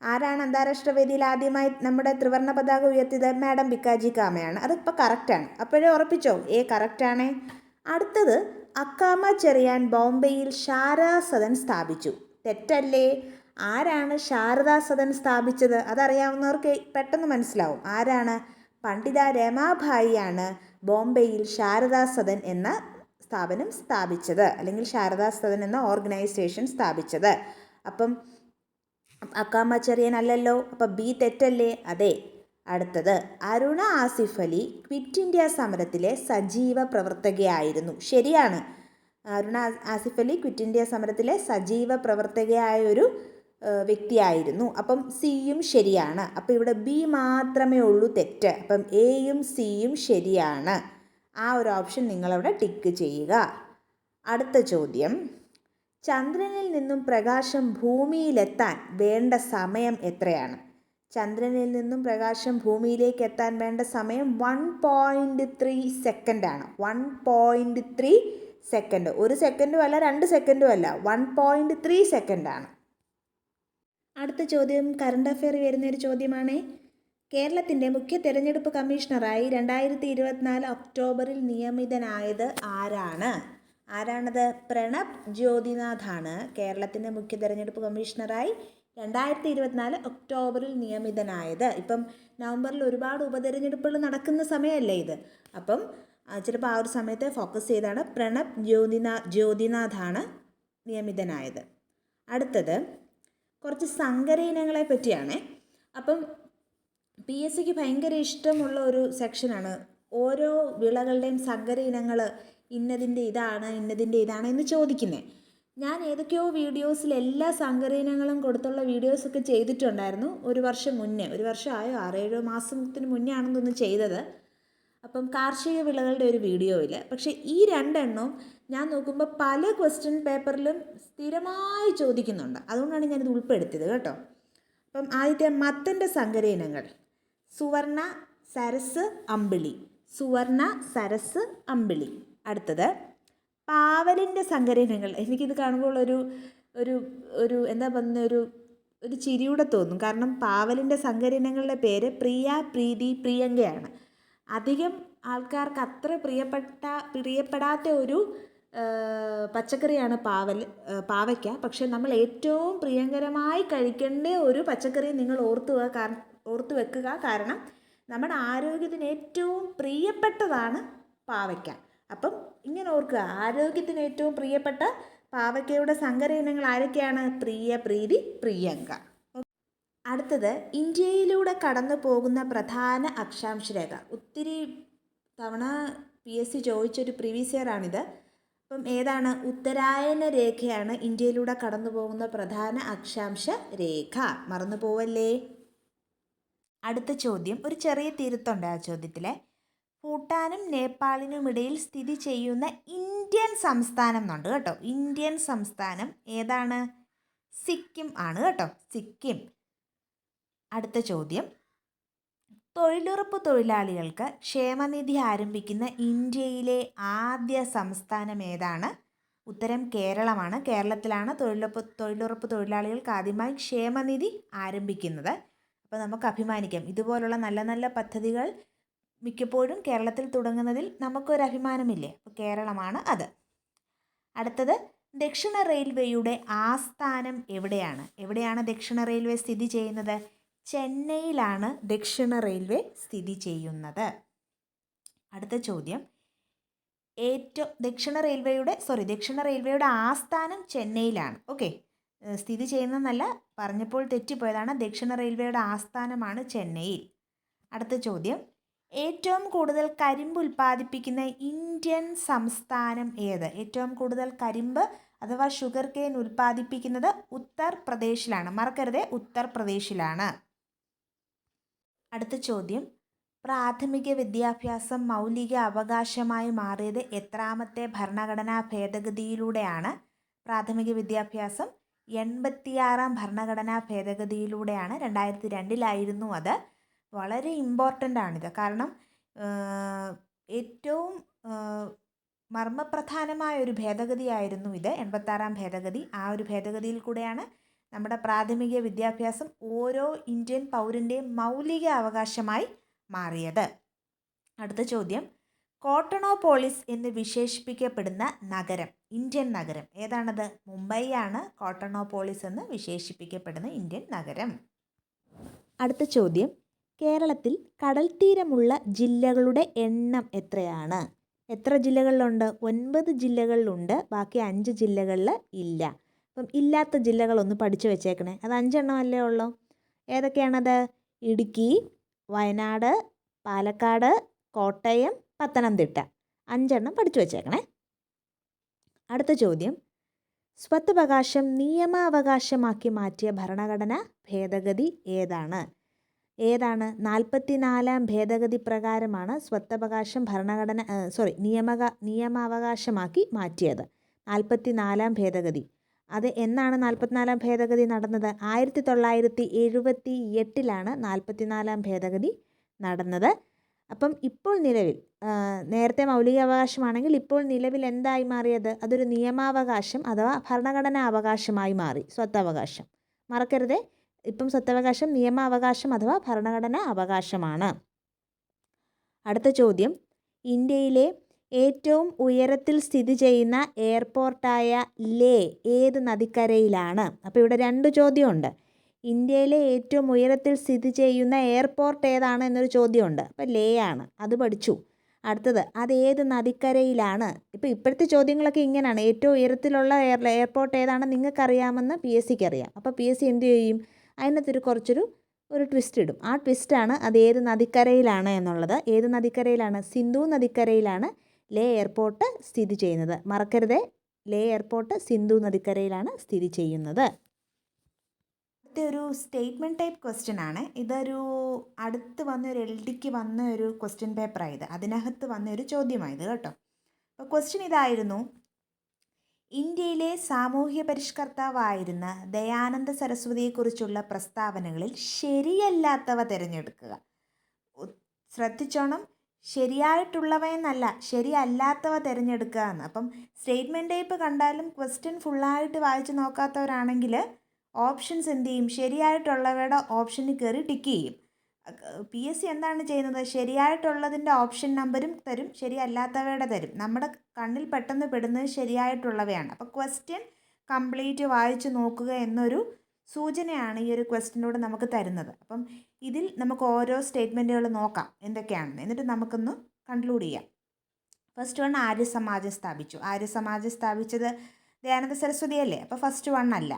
ആരാണ് അന്താരാഷ്ട്ര വേദിയിൽ ആദ്യമായി നമ്മുടെ ത്രിവർണ്ണ പതാക ഉയർത്തിയത്? മാഡം ഭിക്കാജി കാമയാണ്. അതിപ്പോൾ കറക്റ്റാണ്. അപ്പോഴേ ഉറപ്പിച്ചോ? കറക്റ്റാണ്. അടുത്തത്, അക്കാമ ചെറിയാൻ ബോംബെയിൽ ശാരദാ സദൻ സ്ഥാപിച്ചു. തെറ്റല്ലേ? ആരാണ് ശാരദാ സദൻ സ്ഥാപിച്ചത്? അതറിയാവുന്നവർക്ക് പെട്ടെന്ന് മനസ്സിലാവും. ആരാണ്? പണ്ഡിത രമാഭായിയാണ് ബോംബെയിൽ ശാരദാ സദൻ എന്ന സ്ഥാപനം സ്ഥാപിച്ചത്, അല്ലെങ്കിൽ ശാരദാ സദൻ എന്ന ഓർഗനൈസേഷൻ സ്ഥാപിച്ചത്. അപ്പം അക്കാമ ചെറിയാൻ അല്ലല്ലോ. അപ്പം ബി തെറ്റല്ലേ? അതെ. അടുത്തത്, അരുണ ആസിഫ് അലി ക്വിറ്റ് ഇന്ത്യ സമരത്തിലെ സജീവ പ്രവർത്തകയായിരുന്നു. ശരിയാണ്. അരുണ ആസിഫ് അലി ക്വിറ്റ് ഇന്ത്യ സമരത്തിലെ സജീവ പ്രവർത്തകയായ ഒരു വ്യക്തിയായിരുന്നു. അപ്പം സിയും ശരിയാണ്. അപ്പോൾ ഇവിടെ ബി മാത്രമേ ഉള്ളൂ തെറ്റ്. അപ്പം എയും സിയും ശരിയാണ്. ആ ഒരു ഓപ്ഷൻ നിങ്ങളവിടെ ടിക്ക് ചെയ്യുക. അടുത്ത ചോദ്യം, ചന്ദ്രനിൽ നിന്നും പ്രകാശം ഭൂമിയിലെത്താൻ വേണ്ട സമയം എത്രയാണ്? ചന്ദ്രനിൽ നിന്നും പ്രകാശം ഭൂമിയിലേക്ക് എത്താൻ വേണ്ട സമയം 1.3 സെക്കൻഡാണ്. 1.3 സെക്കൻഡ്. 1 സെക്കൻഡും അല്ല, 2 സെക്കൻഡും അല്ല, 1.3 സെക്കൻഡാണ്. അടുത്ത ചോദ്യം കറണ്ട് അഫെയർ വരുന്നൊരു ചോദ്യമാണ്. കേരളത്തിൻ്റെ മുഖ്യ തെരഞ്ഞെടുപ്പ് കമ്മീഷണറായി 2024 ഒക്ടോബറിൽ നിയമിതനായത് ആരാണ്? ആരാണത്? പ്രണബ് ജ്യോതിനാഥാണ് കേരളത്തിൻ്റെ മുഖ്യ തെരഞ്ഞെടുപ്പ് കമ്മീഷണറായി 2024 ഒക്ടോബറിൽ നിയമിതനായത്. ഇപ്പം നവംബറിൽ ഒരുപാട് ഉപതെരഞ്ഞെടുപ്പുകൾ നടക്കുന്ന സമയമല്ലേ ഇത്. അപ്പം ചിലപ്പോൾ ആ ഒരു സമയത്തെ ഫോക്കസ് ചെയ്താണ് പ്രണബ് ജ്യോതിനാഥാണ് നിയമിതനായത്. അടുത്തത് കുറച്ച് സങ്കര ഇനങ്ങളെ പറ്റിയാണ്. അപ്പം PSCക്ക് ഭയങ്കര ഇഷ്ടമുള്ള ഒരു സെക്ഷനാണ്. ഓരോ വിളകളുടെയും സങ്കര ഇനങ്ങൾ ഇന്നതിൻ്റെ ഇതാണ് എന്ന് ചോദിക്കുന്നത്. ഞാൻ ഏതൊക്കെയോ വീഡിയോസിൽ എല്ലാ സങ്കര ഇനങ്ങളും കൊടുത്തുള്ള വീഡിയോസൊക്കെ ചെയ്തിട്ടുണ്ടായിരുന്നു. ഒരു വർഷമായോ 6-7 മാസത്തിന് മുന്നേ ആണെന്നൊന്ന് ചെയ്തത്. അപ്പം കാർഷിക വിളകളുടെ ഒരു വീഡിയോയിൽ. പക്ഷേ ഈ 2 എണ്ണവും ഞാൻ നോക്കുമ്പോൾ പല ക്വസ്റ്റ്യൻ പേപ്പറിലും സ്ഥിരമായി ചോദിക്കുന്നുണ്ട്. അതുകൊണ്ടാണ് ഞാനിത് ഉൾപ്പെടുത്തിയത് കേട്ടോ. അപ്പം ആദ്യത്തെ മത്തൻ്റെ സങ്കര ഇനങ്ങൾ സുവർണ, സരസ്, അമ്പിളി. അടുത്തത് പാവലിൻ്റെ സങ്കര ഇനങ്ങൾ. എനിക്കിത് കാണുമ്പോൾ ഒരു എന്താ പറയുന്ന ഒരു ചിരിയൂടെ തോന്നും. കാരണം പാവലിൻ്റെ സങ്കര ഇനങ്ങളുടെ പേര് പ്രിയ, പ്രീതി, പ്രിയങ്കയാണ്. അധികം ആൾക്കാർക്ക് അത്ര പ്രിയപ്പെടാത്ത ഒരു പച്ചക്കറിയാണ് പാവയ്ക്ക. പക്ഷെ നമ്മൾ ഏറ്റവും പ്രിയങ്കരമായി കഴിക്കേണ്ട ഒരു പച്ചക്കറി നിങ്ങൾ ഓർത്ത് വെക്കുക. കാരണം നമ്മുടെ ആരോഗ്യത്തിന് ഏറ്റവും പ്രിയപ്പെട്ടതാണ് പാവയ്ക്ക. അപ്പം ഇങ്ങനെ ഓർക്കുക, ആരോഗ്യത്തിന് ഏറ്റവും പ്രിയപ്പെട്ട പാവയ്ക്കയുടെ സങ്കര ഇനങ്ങൾ ആരൊക്കെയാണ്? പ്രിയ, പ്രീതി, പ്രിയങ്ക. അടുത്തത്, ഇന്ത്യയിലൂടെ കടന്നു പോകുന്ന പ്രധാന അക്ഷാംശ രേഖ. ഒത്തിരി തവണ PSC ചോദിച്ചൊരു പ്രീവിയസ് ഇയർ ആണിത്. അപ്പം ഏതാണ്? ഉത്തരായന രേഖയാണ് ഇന്ത്യയിലൂടെ കടന്നു പോകുന്ന പ്രധാന അക്ഷാംശ രേഖ. മറന്നു പോവല്ലേ. അടുത്ത ചോദ്യം ഒരു ചെറിയ തിരുത്തുണ്ട് ആ ചോദ്യത്തിലെ. ഭൂട്ടാനും നേപ്പാളിനും ഇടയിൽ സ്ഥിതി ചെയ്യുന്ന ഇന്ത്യൻ സംസ്ഥാനം എന്നുണ്ട് കേട്ടോ. ഇന്ത്യൻ സംസ്ഥാനം ഏതാണ്? സിക്കിം ആണ് കേട്ടോ, സിക്കിം. അടുത്ത ചോദ്യം, തൊഴിലുറപ്പ് തൊഴിലാളികൾക്ക് ക്ഷേമനിധി ആരംഭിക്കുന്ന ഇന്ത്യയിലെ ആദ്യ സംസ്ഥാനം ഏതാണ്? ഉത്തരം കേരളമാണ്. കേരളത്തിലാണ് തൊഴിലുറപ്പ് തൊഴിലാളികൾക്ക് ആദ്യമായി ക്ഷേമനിധി ആരംഭിക്കുന്നത്. അപ്പോൾ നമുക്ക് അഭിമാനിക്കാം. ഇതുപോലുള്ള നല്ല നല്ല പദ്ധതികൾ മിക്കപ്പോഴും കേരളത്തിൽ തുടങ്ങുന്നതിൽ നമുക്കൊരു അഭിമാനമില്ലേ? അപ്പോൾ കേരളമാണ് അത്. അടുത്തത്, ദക്ഷിണ റെയിൽവേയുടെ ആസ്ഥാനം എവിടെയാണ്? എവിടെയാണ് ദക്ഷിണ റെയിൽവേ സ്ഥിതി ചെയ്യുന്നത്? ചെന്നൈയിലാണ് ദക്ഷിണ റെയിൽവേ സ്ഥിതി ചെയ്യുന്നത്. അടുത്ത ചോദ്യം, ദക്ഷിണ റെയിൽവേയുടെ ആസ്ഥാനം ചെന്നൈയിലാണ്. ഓക്കെ, സ്ഥിതി ചെയ്യുന്നതെന്നല്ല, പറഞ്ഞപ്പോൾ തെറ്റിപ്പോയതാണ്. ദക്ഷിണ റെയിൽവേയുടെ ആസ്ഥാനമാണ് ചെന്നൈയിൽ. അടുത്ത ചോദ്യം, ഏറ്റവും കൂടുതൽ കരിമ്പ് ഉൽപ്പാദിപ്പിക്കുന്ന ഇന്ത്യൻ സംസ്ഥാനം ഏത്? ഏറ്റവും കൂടുതൽ കരിമ്പ് അഥവാ ഷുഗർ കെയിൻ ഉൽപ്പാദിപ്പിക്കുന്നത് ഉത്തർപ്രദേശിലാണ്. മറക്കരുത്, ഉത്തർപ്രദേശിലാണ്. അടുത്ത ചോദ്യം, പ്രാഥമിക വിദ്യാഭ്യാസം മൗലിക അവകാശമായി മാറിയത് എത്രാമത്തെ ഭരണഘടനാ ഭേദഗതിയിലൂടെയാണ്? പ്രാഥമിക വിദ്യാഭ്യാസം 86-ാം ഭരണഘടനാ ഭേദഗതിയിലൂടെയാണ്. 2002-ലായിരുന്നു അത്. വളരെ ഇമ്പോർട്ടൻ്റ് ആണിത്. കാരണം ഏറ്റവും മർമ്മപ്രധാനമായ ഒരു ഭേദഗതിയായിരുന്നു ഇത്, 86-ാം ഭേദഗതി. ആ ഒരു ഭേദഗതിയിൽ കൂടെയാണ് നമ്മുടെ പ്രാഥമിക വിദ്യാഭ്യാസം ഓരോ ഇന്ത്യൻ പൗരൻ്റെയും മൗലിക അവകാശമായി മാറിയത്. അടുത്ത ചോദ്യം, കോട്ടണോപോളിസ് എന്ന് വിശേഷിപ്പിക്കപ്പെടുന്ന നഗരം, ഇന്ത്യൻ നഗരം ഏതാണത്? മുംബൈയാണ് കോട്ടണോപോളിസ് എന്ന് വിശേഷിപ്പിക്കപ്പെടുന്ന ഇന്ത്യൻ നഗരം. അടുത്ത ചോദ്യം, കേരളത്തിൽ കടൽ തീരമുള്ള ജില്ലകളുടെ എണ്ണം എത്രയാണ്? എത്ര ജില്ലകളിലുണ്ട്? 9 ജില്ലകളിലുണ്ട്, ബാക്കി 5 ജില്ലകളിൽ ഇല്ല. അപ്പം ഇല്ലാത്ത ജില്ലകളൊന്ന് പഠിച്ചു വെച്ചേക്കണേ. അത് 5 എണ്ണമല്ലേ ഉള്ളൂ. ഏതൊക്കെയാണത്? ഇടുക്കി, വയനാട്, പാലക്കാട്, കോട്ടയം, പത്തനംതിട്ട. 5 എണ്ണം പഠിച്ചു വെച്ചേക്കണേ. അടുത്ത ചോദ്യം, സ്വത്തവകാശം നിയമാവകാശമാക്കി മാറ്റിയ ഭരണഘടനാ ഭേദഗതി ഏതാണ്? 44-ാം ഭേദഗതി പ്രകാരമാണ് സ്വത്തവകാശം നിയമാവകാശമാക്കി മാറ്റിയത്. 44-ാം ഭേദഗതി. അത് എന്നാണ് 44-ാം ഭേദഗതി നടന്നത്? 1978-ലാണ് 44-ാം ഭേദഗതി നടന്നത്. അപ്പം ഇപ്പോൾ നിലവിൽ, നേരത്തെ മൗലികാവകാശമാണെങ്കിൽ ഇപ്പോൾ നിലവിൽ എന്തായി മാറിയത്? അതൊരു നിയമാവകാശം അഥവാ ഭരണഘടനാ അവകാശമായി മാറി. സ്വത്തവകാശം മറക്കരുതേ. ഇപ്പം സ്വത്തവകാശം നിയമാവകാശം അഥവാ ഭരണഘടനാ അവകാശമാണ്. അടുത്ത ചോദ്യം, ഇന്ത്യയിലെ ഏറ്റവും ഉയരത്തിൽ സ്ഥിതി ചെയ്യുന്ന എയർപോർട്ടായ ലേ ഏത് നദിക്കരയിലാണ്? അപ്പോൾ ഇവിടെ 2 ചോദ്യമുണ്ട്. ഇന്ത്യയിലെ ഏറ്റവും ഉയരത്തിൽ സ്ഥിതി ചെയ്യുന്ന എയർപോർട്ട് ഏതാണ് എന്നൊരു ചോദ്യമുണ്ട്. അപ്പോൾ ലേ ആണ്, അത് പഠിച്ചു. അടുത്തത്, അത് ഏത് നദിക്കരയിലാണ്? ഇപ്പോഴത്തെ ചോദ്യങ്ങളൊക്കെ ഇങ്ങനെയാണ്. ഏറ്റവും ഉയരത്തിലുള്ള എയർപോർട്ട് ഏതാണെന്ന് നിങ്ങൾക്കറിയാമെന്ന് PSCക്ക് അറിയാം. അപ്പോൾ PSC എന്ത് ചെയ്യും? അതിനകത്തൊരു കുറച്ചൊരു ട്വിസ്റ്റ് ഇടും. ആ ട്വിസ്റ്റാണ് അത് ഏത് നദിക്കരയിലാണ് എന്നുള്ളത്. ഏത് നദിക്കരയിലാണ്? സിന്ധു നദിക്കരയിലാണ് ലേ എയർപോർട്ട് സ്ഥിതി ചെയ്യുന്നത്. മറക്കരുതേ, ലേ എയർപോർട്ട് സിന്ധു നദിക്കരയിലാണ് സ്ഥിതി ചെയ്യുന്നത്. ഒരു സ്റ്റേറ്റ്മെൻറ്റ് ടൈപ്പ് ക്വസ്റ്റ്യൻ ആണ്. ഇതൊരു അടുത്ത് വന്ന ഒരു LDക്ക് വന്ന ഒരു ക്വസ്റ്റ്യൻ പേപ്പറായത്. അതിനകത്ത് വന്ന ഒരു ചോദ്യമായത് കേട്ടോ. അപ്പോൾ ക്വസ്റ്റ്യൻ ഇതായിരുന്നു, ഇന്ത്യയിലെ സാമൂഹ്യ പരിഷ്കർത്താവായിരുന്ന ദയാനന്ദ സരസ്വതിയെക്കുറിച്ചുള്ള പ്രസ്താവനകളിൽ ശരിയല്ലാത്തവ തിരഞ്ഞെടുക്കുക. ശ്രദ്ധിച്ചോണം, ശരിയായിട്ടുള്ളവയെന്നല്ല, ശരിയല്ലാത്തവ തിരഞ്ഞെടുക്കുക എന്ന്. അപ്പം സ്റ്റേറ്റ്മെൻറ്റ് ടൈപ്പ് കണ്ടാലും ക്വസ്റ്റ്യൻ ഫുള്ളായിട്ട് വായിച്ച് നോക്കാത്തവരാണെങ്കിൽ ഓപ്ഷൻസ് എന്ത് ചെയ്യും? ശരിയായിട്ടുള്ളവയുടെ ഓപ്ഷനിൽ കയറി ടിക്ക് ചെയ്യും. PSC എന്താണ് ചെയ്യുന്നത്? ശരിയായിട്ടുള്ളതിൻ്റെ ഓപ്ഷൻ നമ്പരും തരും, ശരിയല്ലാത്തവയുടെ തരും. നമ്മുടെ കണ്ണിൽ പെട്ടെന്ന് പെടുന്നത് ശരിയായിട്ടുള്ളവയാണ്. അപ്പോൾ ക്വസ്റ്റ്യൻ കംപ്ലീറ്റ് വായിച്ച് നോക്കുക എന്നൊരു സൂചനയാണ് ഈ ഒരു ക്വസ്റ്റ്യനോട് നമുക്ക് തരുന്നത്. അപ്പം ഇതിൽ നമുക്ക് ഓരോ സ്റ്റേറ്റ്മെൻറ്റുകൾ നോക്കാം എന്തൊക്കെയാണെന്ന്, എന്നിട്ട് നമുക്കൊന്ന് കൺക്ലൂഡ് ചെയ്യാം. ഫസ്റ്റ് വൺ, ആര്യസമാജം സ്ഥാപിച്ചു. ആര്യസമാജം സ്ഥാപിച്ചത് ദയാനന്ദ സരസ്വതി അല്ലേ? അപ്പോൾ ഫസ്റ്റ് വൺ അല്ല.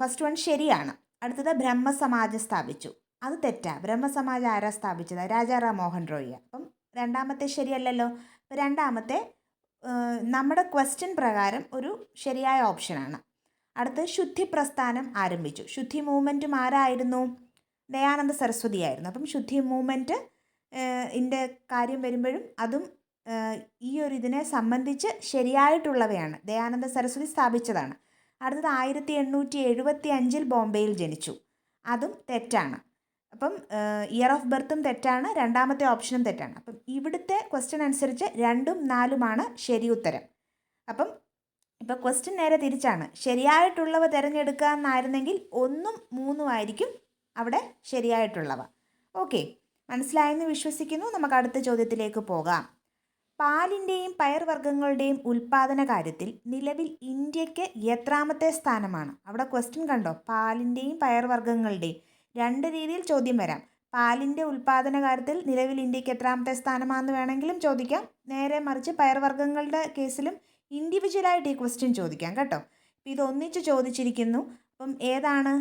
ഫസ്റ്റ് വൺ ശരിയാണ്. അടുത്തത് ബ്രഹ്മസമാജം സ്ഥാപിച്ചു. അത് തെറ്റാ. ബ്രഹ്മസമാജം ആരാ സ്ഥാപിച്ചത്? രാജാറാം മോഹൻ റോയ്. അപ്പം രണ്ടാമത്തെ ശരിയല്ലല്ലോ. അപ്പോൾ രണ്ടാമത്തെ നമ്മുടെ ക്വസ്റ്റ്യൻ പ്രകാരം ഒരു ശരിയായ ഓപ്ഷനാണ്. അടുത്ത് ശുദ്ധി പ്രസ്ഥാനം ആരംഭിച്ചു. ശുദ്ധി മൂവ്മെൻറ്റും ആരായിരുന്നു? ദയാനന്ദ സരസ്വതി ആയിരുന്നു. അപ്പം ശുദ്ധി മൂവ്മെൻറ്റ് ൻ്റെ കാര്യം വരുമ്പോഴും അതും ഈ ഒരു ഇതിനെ സംബന്ധിച്ച് ശരിയായിട്ടുള്ളവയാണ്. ദയാനന്ദ സരസ്വതി സ്ഥാപിച്ചതാണ്. അടുത്തത് 1875 ബോംബെയിൽ ജനിച്ചു. അതും തെറ്റാണ്. അപ്പം ഇയർ ഓഫ് ബർത്തും തെറ്റാണ്, രണ്ടാമത്തെ ഓപ്ഷനും തെറ്റാണ്. അപ്പം ഇവിടുത്തെ ക്വസ്റ്റ്യൻ അനുസരിച്ച് 2ഉം 4ഉമാണ് ശരി ഉത്തരം. അപ്പം ഇപ്പോൾ ക്വസ്റ്റ്യൻ നേരെ തിരിച്ചാണ്. ശരിയായിട്ടുള്ളവ തിരഞ്ഞെടുക്കുക എന്നായിരുന്നെങ്കിൽ 1ഉം 3ഉം ആയിരിക്കും അവിടെ ശരിയായിട്ടുള്ളവ. ഓക്കെ, മനസ്സിലായെന്ന് വിശ്വസിക്കുന്നു. നമുക്ക് അടുത്ത ചോദ്യത്തിലേക്ക് പോകാം. പാലിൻ്റെയും പയർവർഗ്ഗങ്ങളുടെയും ഉൽപ്പാദന കാര്യത്തിൽ നിലവിൽ ഇന്ത്യക്ക് എത്രാമത്തെ സ്ഥാനമാണ്? അവിടെ ക്വസ്റ്റ്യൻ കണ്ടോ, പാലിൻ്റെയും പയർവർഗ്ഗങ്ങളുടെയും. രണ്ട് രീതിയിൽ ചോദ്യം വരാം. പാലിൻ്റെ ഉൽപ്പാദന കാര്യത്തിൽ നിലവിൽ ഇന്ത്യക്ക് എത്രാമത്തെ സ്ഥാനമാണെന്ന് വേണമെങ്കിലും ചോദിക്കാം. നേരെ മറിച്ച് പയർവർഗ്ഗങ്ങളുടെ കേസിലും ഇൻഡിവിജ്വലായിട്ട് ഈ ക്വസ്റ്റ്യൻ ചോദിക്കാം കേട്ടോ. അപ്പോൾ ഇത് ഒന്നിച്ച് ചോദിച്ചിരിക്കുന്നു. അപ്പം ഏതാണ്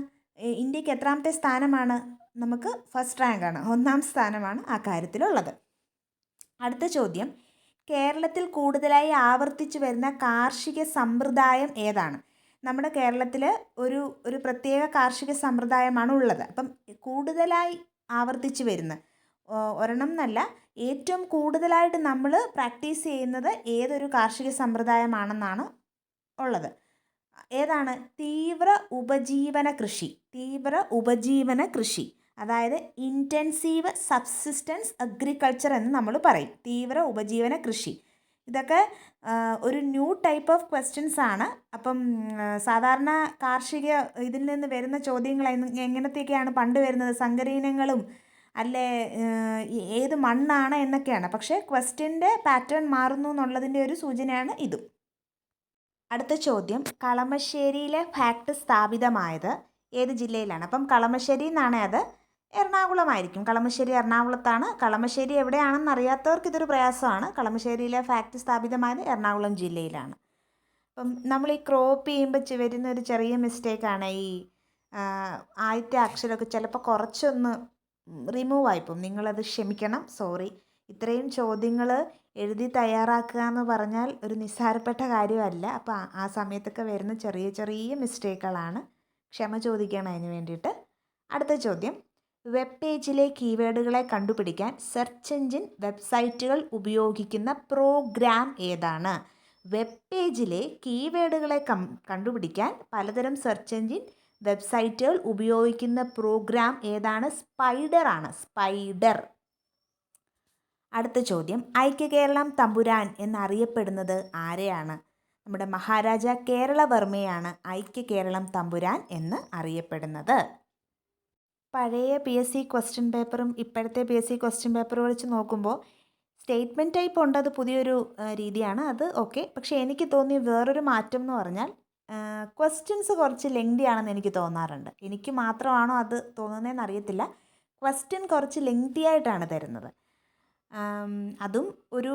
ഇന്ത്യക്ക് എത്രാമത്തെ സ്ഥാനമാണ്? നമുക്ക് ഫസ്റ്റ് റാങ്കാണ്, 1ാം സ്ഥാനമാണ് ആ കാര്യത്തിലുള്ളത്. അടുത്ത ചോദ്യം, കേരളത്തിൽ കൂടുതലായി ആവർത്തിച്ചു വരുന്ന കാർഷിക സമ്പ്രദായം ഏതാണ്? നമ്മുടെ കേരളത്തിൽ ഒരു പ്രത്യേക കാർഷിക സമ്പ്രദായമാണ് ഉള്ളത്. അപ്പം കൂടുതലായി ആവർത്തിച്ചു വരുന്ന ഒരെണ്ണം എന്നല്ല, ഏറ്റവും കൂടുതലായിട്ട് നമ്മൾ പ്രാക്ടീസ് ചെയ്യുന്നത് ഏതൊരു കാർഷിക സമ്പ്രദായമാണെന്നാണ് ഉള്ളത്. ഏതാണ്? തീവ്ര ഉപജീവന കൃഷി, അതായത് ഇൻറ്റൻസീവ് സബ്സിസ്റ്റൻസ് അഗ്രികൾച്ചർ എന്ന് നമ്മൾ പറയും. തീവ്ര ഉപജീവന കൃഷി. ഇതൊക്കെ ഒരു ന്യൂ ടൈപ്പ് ഓഫ് ക്വസ്റ്റ്യൻസ് ആണ്. അപ്പം സാധാരണ കാർഷിക ഇതിൽ നിന്ന് വരുന്ന ചോദ്യങ്ങൾ എങ്ങനത്തെയൊക്കെയാണ് പണ്ട് വരുന്നത്? സങ്കരയിനങ്ങളും അല്ലേ ഏത് മണ്ണാണ് എന്നൊക്കെയാണ്. പക്ഷേ ക്വസ്റ്റ്യൻ്റെ പാറ്റേൺ മാറുന്നു എന്നുള്ളതിൻ്റെ ഒരു സൂചനയാണ് ഇതും. അടുത്ത ചോദ്യം, കളമശ്ശേരിയിലെ ഫാക്ട് സ്ഥാപിതമായത് ഏത് ജില്ലയിലാണ്? അപ്പം കളമശ്ശേരി എന്നാണ്, അത് എറണാകുളമായിരിക്കും. കളമശ്ശേരി എറണാകുളത്താണ്. കളമശ്ശേരി എവിടെയാണെന്ന് അറിയാത്തവർക്ക് ഇതൊരു പ്രയാസമാണ്. കളമശ്ശേരിയിലെ ഫാക്ട് സ്ഥാപിതമായത് എറണാകുളം ജില്ലയിലാണ്. അപ്പം നമ്മൾ ഈ ക്രോപ്പ് ചെയ്യുമ്പോൾ വരുന്ന ഒരു ചെറിയ മിസ്റ്റേക്കാണ് ഈ ആദ്യത്തെ അക്ഷരമൊക്കെ ചിലപ്പോൾ കുറച്ചൊന്ന് റിമൂവ് ആയിപ്പോവും. നിങ്ങളത് ക്ഷമിക്കണം, സോറി. ഇത്രയും ചോദ്യങ്ങൾ എഴുതി തയ്യാറാക്കുക എന്ന് പറഞ്ഞാൽ ഒരു നിസ്സാരപ്പെട്ട കാര്യമല്ല. അപ്പോൾ ആ സമയത്തൊക്കെ വരുന്ന ചെറിയ ചെറിയ മിസ്റ്റേക്കുകളാണ്, ക്ഷമ ചോദിക്കണം അതിന് വേണ്ടിയിട്ട്. അടുത്ത ചോദ്യം, വെബ് പേജിലെ കീവേഡുകളെ കണ്ടുപിടിക്കാൻ സെർച്ച് എഞ്ചിൻ വെബ്സൈറ്റുകൾ ഉപയോഗിക്കുന്ന പ്രോഗ്രാം ഏതാണ്? വെബ് പേജിലെ കീവേഡുകളെ കണ്ടുപിടിക്കാൻ പലതരം സെർച്ച് എഞ്ചിൻ വെബ്സൈറ്റുകൾ ഉപയോഗിക്കുന്ന പ്രോഗ്രാം ഏതാണ്? സ്പൈഡർ. അടുത്ത ചോദ്യം, ഐക്യകേരളം തമ്പുരാൻ എന്നറിയപ്പെടുന്നത് ആരെയാണ്? നമ്മുടെ മഹാരാജ കേരളവർമ്മയാണ് ഐക്യകേരളം തമ്പുരാൻ എന്ന് അറിയപ്പെടുന്നത്. പഴയ PSC ക്വസ്റ്റ്യൻ പേപ്പറും ഇപ്പോഴത്തെ PSC ക്വസ്റ്റ്യൻ പേപ്പറും വെച്ച് നോക്കുമ്പോൾ സ്റ്റേറ്റ്മെൻറ്റ് ടൈപ്പ് ഉണ്ട്, അത് പുതിയൊരു രീതിയാണ്, അത് ഓക്കെ. പക്ഷേ എനിക്ക് തോന്നിയ വേറൊരു മാറ്റം എന്ന് പറഞ്ഞാൽ ക്വസ്റ്റ്യൻസ് കുറച്ച് ലെങ്തി ആണെന്ന് എനിക്ക് തോന്നാറുണ്ട്. എനിക്ക് മാത്രമാണോ അത് തോന്നുന്നതെന്ന് അറിയത്തില്ല. ക്വസ്റ്റ്യൻ കുറച്ച് ലെങ്തി ആയിട്ടാണ് തരുന്നത്. അതും ഒരു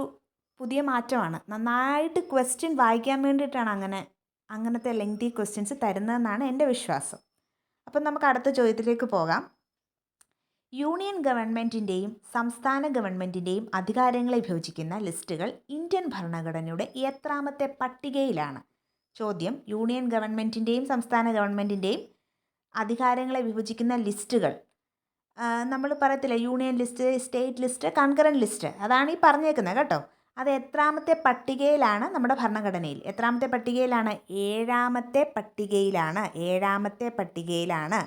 പുതിയ മാറ്റമാണ്. നന്നായിട്ട് ക്വസ്റ്റ്യൻ വായിക്കാൻ വേണ്ടിയിട്ടാണ് അങ്ങനത്തെ ലെങ്തി ക്വസ്റ്റ്യൻസ് തരുന്നതെന്നാണ് എൻ്റെ വിശ്വാസം. അപ്പം നമുക്ക് അടുത്ത ചോദ്യത്തിലേക്ക് പോകാം. യൂണിയൻ ഗവൺമെൻറ്റിൻ്റെയും സംസ്ഥാന ഗവൺമെൻറ്റിൻ്റെയും അധികാരങ്ങളെ വിഭജിക്കുന്ന ലിസ്റ്റുകൾ ഇന്ത്യൻ ഭരണഘടനയുടെ എത്രാമത്തെ പട്ടികയിലാണ്? ചോദ്യം, യൂണിയൻ ഗവൺമെൻറ്റിൻ്റെയും സംസ്ഥാന ഗവൺമെൻറ്റിൻ്റെയും അധികാരങ്ങളെ വിഭജിക്കുന്ന ലിസ്റ്റുകൾ, നമ്മൾ പറയത്തില്ല union list, state list, concurrent list, അതാണ് ഈ പറഞ്ഞേക്കുന്നത് കേട്ടോ. അത് എത്രാമത്തെ പട്ടികയിലാണ് നമ്മുടെ ഭരണഘടനയിൽ? എത്രാമത്തെ പട്ടികയിലാണ്? 7ാമത്തെ പട്ടികയിലാണ്.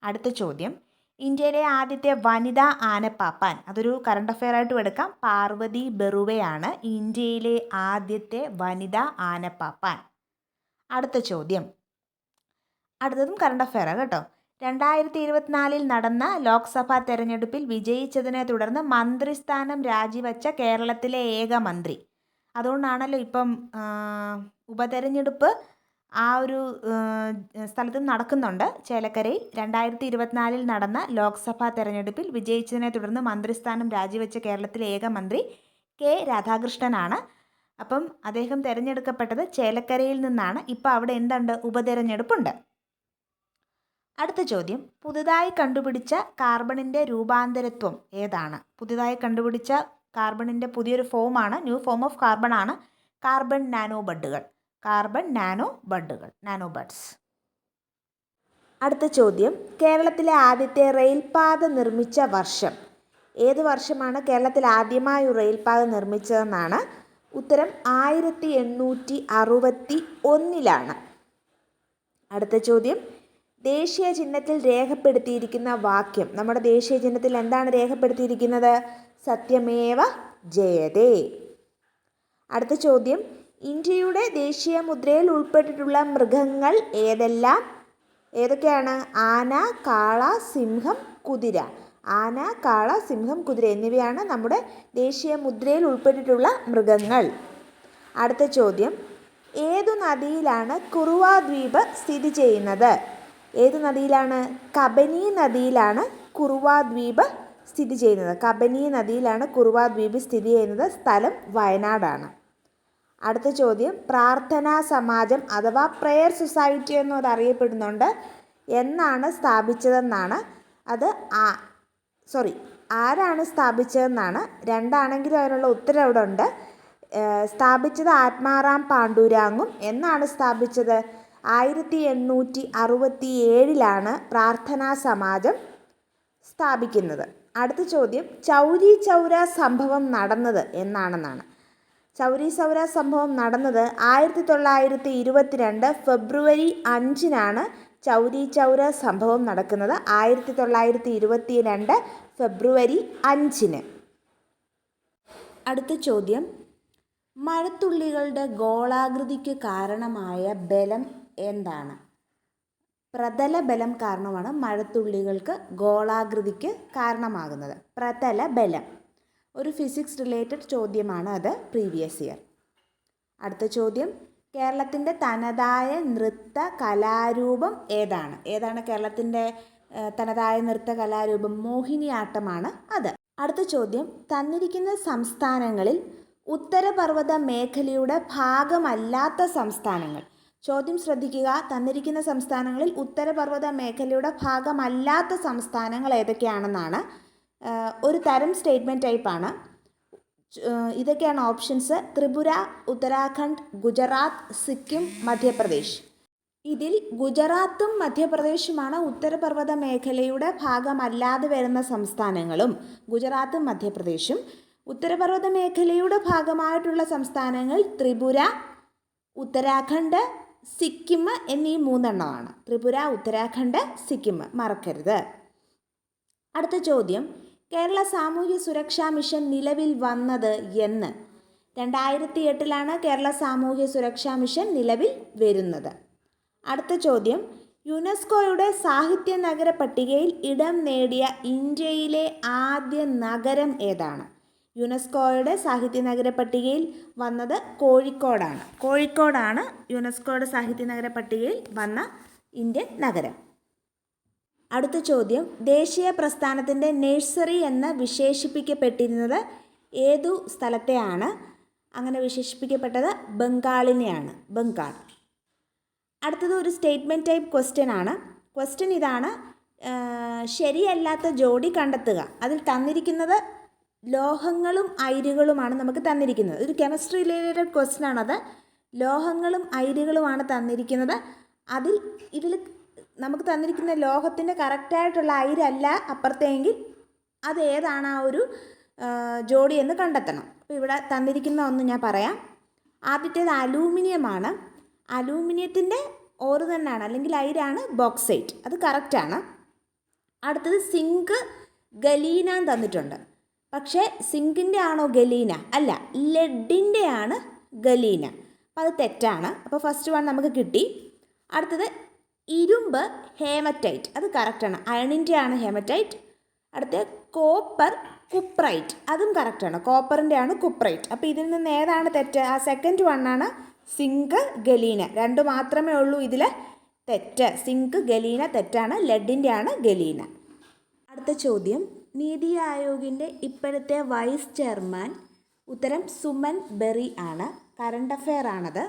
അടുത്ത ചോദ്യം, ഇന്ത്യയിലെ ആദ്യത്തെ വനിതാ ആനപ്പാപ്പാൻ, അതൊരു കറണ്ട് അഫെയർ ആയിട്ടും എടുക്കാം, പാർവതി ബറുവയാണ് ഇന്ത്യയിലെ ആദ്യത്തെ വനിതാ ആനപ്പാപ്പാൻ. അടുത്ത ചോദ്യം, അടുത്തതും കറണ്ട് അഫെയറാണ് കേട്ടോ. 2024 നടന്ന ലോക്സഭാ തെരഞ്ഞെടുപ്പിൽ വിജയിച്ചതിനെ തുടർന്ന് മന്ത്രിസ്ഥാനം രാജിവെച്ച കേരളത്തിലെ ഏക മന്ത്രി. അതുകൊണ്ടാണല്ലോ ഇപ്പം ഉപതെരഞ്ഞെടുപ്പ് ആ ഒരു സ്ഥലത്ത് നടക്കുന്നുണ്ട്, ചേലക്കരയിൽ. 2024 നടന്ന ലോക്സഭാ തെരഞ്ഞെടുപ്പിൽ വിജയിച്ചതിനെ തുടർന്ന് മന്ത്രിസ്ഥാനം രാജിവെച്ച കേരളത്തിലെ ഏക മന്ത്രി കെ രാധാകൃഷ്ണനാണ്. അപ്പം അദ്ദേഹം തിരഞ്ഞെടുക്കപ്പെട്ടത് ചേലക്കരയിൽ നിന്നാണ്. ഇപ്പോൾ അവിടെ എന്തുണ്ട്? ഉപതെരഞ്ഞെടുപ്പുണ്ട്. അടുത്ത ചോദ്യം, പുതുതായി കണ്ടുപിടിച്ച കാർബണിൻ്റെ രൂപാന്തരത്വം ഏതാണ്? പുതുതായി കണ്ടുപിടിച്ച കാർബണിൻ്റെ പുതിയൊരു ഫോമാണ്, ന്യൂ ഫോം ഓഫ് കാർബൺ ആണ് കാർബൺ നാനോ ബഡ്സ്. അടുത്ത ചോദ്യം, കേരളത്തിലെ ആദ്യത്തെ റെയിൽപാത നിർമ്മിച്ച വർഷം? ഏത് വർഷമാണ് കേരളത്തിൽ ആദ്യമായി റെയിൽപാത നിർമ്മിച്ചതെന്നാണ് ഉത്തരം. 1861. അടുത്ത ചോദ്യം, ദേശീയ ചിഹ്നത്തിൽ രേഖപ്പെടുത്തിയിരിക്കുന്ന വാക്യം? നമ്മുടെ ദേശീയ ചിഹ്നത്തിൽ എന്താണ് രേഖപ്പെടുത്തിയിരിക്കുന്നത്? സത്യമേവ ജയതേ. അടുത്ത ചോദ്യം, ഇന്ത്യയുടെ ദേശീയ മുദ്രയിൽ ഉൾപ്പെട്ടിട്ടുള്ള മൃഗങ്ങൾ ഏതെല്ലാം? ഏതൊക്കെയാണ്? ആന, കാള, സിംഹം, കുതിര. ആന, കാള, സിംഹം, കുതിര എന്നിവയാണ് നമ്മുടെ ദേശീയ മുദ്രയിൽ ഉൾപ്പെട്ടിട്ടുള്ള മൃഗങ്ങൾ. അടുത്ത ചോദ്യം, ഏതു നദിയിലാണ് കുറുവ ദ്വീപ് സ്ഥിതി ചെയ്യുന്നത്? ഏതു നദിയിലാണ്? കബനി നദിയിലാണ് കുറുവ ദ്വീപ് സ്ഥിതി ചെയ്യുന്നത്. കബനി നദിയിലാണ് കുറുവ ദ്വീപ് സ്ഥിതി ചെയ്യുന്നത്. സ്ഥലം വയനാടാണ്. അടുത്ത ചോദ്യം, പ്രാർത്ഥനാ സമാജം അഥവാ പ്രെയർ സൊസൈറ്റി എന്നും അത് അറിയപ്പെടുന്നുണ്ട്. എന്നാണ് സ്ഥാപിച്ചതെന്നാണ്. അത് ആരാണ് സ്ഥാപിച്ചതെന്നാണ്. രണ്ടാണെങ്കിലും അതിനുള്ള ഉത്തരം അവിടെ ഉണ്ട്. സ്ഥാപിച്ചത് ആത്മാറാം പാണ്ഡുരാങ്ങും. എന്നാണ് സ്ഥാപിച്ചത്? 1867 പ്രാർത്ഥനാ സമാജം സ്ഥാപിക്കുന്നത്. അടുത്ത ചോദ്യം, ചൗരി ചൗര സംഭവം നടന്നത് എന്നാണെന്നാണ്. ചൗരി ചൗര സംഭവം നടന്നത് 1922 ഫെബ്രുവരി 5 ചൗരി ചൗര സംഭവം നടക്കുന്നത്. 1922 ഫെബ്രുവരി 5. അടുത്ത ചോദ്യം, മഴത്തുള്ളികളുടെ ഗോളാകൃതിക്ക് കാരണമായ ബലം എന്താണ്? പ്രതല ബലം കാരണമാണ് മഴത്തുള്ളികൾക്ക് ഗോളാകൃതിക്ക് കാരണമാകുന്നത്. പ്രതല ബലം ഒരു ഫിസിക്സ് റിലേറ്റഡ് ചോദ്യമാണ്. അത് പ്രീവിയസ് ഇയർ. അടുത്ത ചോദ്യം, കേരളത്തിൻ്റെ തനതായ നൃത്ത കലാരൂപം ഏതാണ്? ഏതാണ് കേരളത്തിൻ്റെ തനതായ നൃത്ത കലാരൂപം? മോഹിനിയാട്ടമാണ് അത്. അടുത്ത ചോദ്യം, തന്നിരിക്കുന്ന സംസ്ഥാനങ്ങളിൽ ഉത്തരപർവ്വത മേഖലയുടെ ഭാഗമല്ലാത്ത സംസ്ഥാനങ്ങൾ. ചോദ്യം ശ്രദ്ധിക്കുക. തന്നിരിക്കുന്ന സംസ്ഥാനങ്ങളിൽ ഉത്തരപർവ്വത മേഖലയുടെ ഭാഗമല്ലാത്ത സംസ്ഥാനങ്ങൾ ഏതൊക്കെയാണെന്നാണ്. ഒരു തരം സ്റ്റേറ്റ്മെൻറ്റ് ടൈപ്പാണ്. ഇതൊക്കെയാണ് ഓപ്ഷൻസ്: ത്രിപുര, ഉത്തരാഖണ്ഡ്, ഗുജറാത്ത്, സിക്കിം, മധ്യപ്രദേശ്. ഇതിൽ ഗുജറാത്തും മധ്യപ്രദേശുമാണ് ഉത്തരപർവ്വത മേഖലയുടെ ഭാഗമല്ലാതെ വരുന്ന സംസ്ഥാനങ്ങളും. ഗുജറാത്തും മധ്യപ്രദേശും. ഉത്തരപർവ്വത മേഖലയുടെ ഭാഗമായിട്ടുള്ള സംസ്ഥാനങ്ങൾ ത്രിപുര, ഉത്തരാഖണ്ഡ്, സിക്കിം എന്നീ 3 ത്രിപുര, ഉത്തരാഖണ്ഡ്, സിക്കിം. മറക്കരുത്. അടുത്ത ചോദ്യം, കേരള സാമൂഹ്യ സുരക്ഷാ മിഷൻ നിലവിൽ വന്നത് എന്ന്? 2008 കേരള സാമൂഹ്യ സുരക്ഷാ മിഷൻ നിലവിൽ വരുന്നത്. അടുത്ത ചോദ്യം, യുനെസ്കോയുടെ സാഹിത്യ നഗര പട്ടികയിൽ ഇടം നേടിയ ഇന്ത്യയിലെ ആദ്യ നഗരം ഏതാണ്? യുനെസ്കോയുടെ സാഹിത്യ നഗര പട്ടികയിൽ വന്നത് കോഴിക്കോടാണ്. കോഴിക്കോടാണ് യുനെസ്കോയുടെ സാഹിത്യ നഗര പട്ടികയിൽ വന്ന ഇന്ത്യൻ നഗരം. അടുത്ത ചോദ്യം, ദേശീയ പ്രസ്ഥാനത്തിൻ്റെ നഴ്സറി എന്ന് വിശേഷിപ്പിക്കപ്പെട്ടിരുന്നത് ഏതു സ്ഥലത്തെയാണ്? അങ്ങനെ വിശേഷിപ്പിക്കപ്പെട്ടത് ബംഗാളിനെയാണ്. ബംഗാൾ. അടുത്തത് ഒരു സ്റ്റേറ്റ്മെൻറ്റ് ടൈപ്പ് ക്വസ്റ്റ്യൻ ആണ്. ക്വസ്റ്റ്യൻ ഇതാണ്: ശരിയല്ലാത്ത ജോഡി കണ്ടെത്തുക. അതിൽ തന്നിരിക്കുന്നത് ലോഹങ്ങളും അയിരുകളുമാണ് നമുക്ക് തന്നിരിക്കുന്നത്. ഒരു കെമിസ്ട്രി റിലേറ്റഡ് ക്വസ്റ്റ്യൻ ആണത്. ലോഹങ്ങളും അയിരുകളുമാണ് തന്നിരിക്കുന്നത്. ഇതിൽ നമുക്ക് തന്നിരിക്കുന്ന ലോഹത്തിൻ്റെ കറക്റ്റായിട്ടുള്ള അയിരല്ല അപ്പുറത്തെങ്കിൽ അത് ഏതാണ് ആ ഒരു ജോഡി എന്ന് കണ്ടെത്തണം. അപ്പോൾ ഇവിടെ തന്നിരിക്കുന്ന ഒന്ന് ഞാൻ പറയാം. ആദ്യത്തേത് അലൂമിനിയമാണ്. അലൂമിനിയത്തിൻ്റെ ഓറ് തന്നെയാണ് അല്ലെങ്കിൽ അയിരാണ് ബോക്സൈറ്റ്. അത് കറക്റ്റാണ്. അടുത്തത് സിങ്ക്, ഗലീന തന്നിട്ടുണ്ട്. പക്ഷേ സിങ്കിൻ്റെ ആണോ ഗലീന? അല്ല, ലെഡിൻ്റെ ആണ് ഗലീന. അപ്പോൾ അത് തെറ്റാണ്. അപ്പോൾ ഫസ്റ്റ് വൺ നമുക്ക് കിട്ടി. അടുത്തത് ഇരുമ്പ്, ഹേമറ്റൈറ്റ്. അത് കറക്റ്റാണ്. അയണിൻ്റെ ആണ് ഹേമറ്റൈറ്റ്. അടുത്ത കോപ്പർ, കുപ്രൈറ്റ്. അതും കറക്റ്റാണ്. കോപ്പറിൻ്റെ ആണ് കുപ്രൈറ്റ്. അപ്പോൾ ഇതിൽ നിന്ന് ഏതാണ് തെറ്റ്? ആ സെക്കൻഡ് വണ്ണാണ് സിങ്ക്, ഗലീന. 2 മാത്രമേ ഉള്ളൂ ഇതിൽ തെറ്റ്. സിങ്ക്, ഗലീന തെറ്റാണ്. ലെഡിൻ്റെ ആണ് ഗലീന. അടുത്ത ചോദ്യം, നീതി ആയോഗിൻ്റെ ഇപ്പോഴത്തെ വൈസ് ചെയർമാൻ? ഉത്തരം സുമൻ ബെറി ആണ്. കറണ്ട് അഫെയർ ആണത്,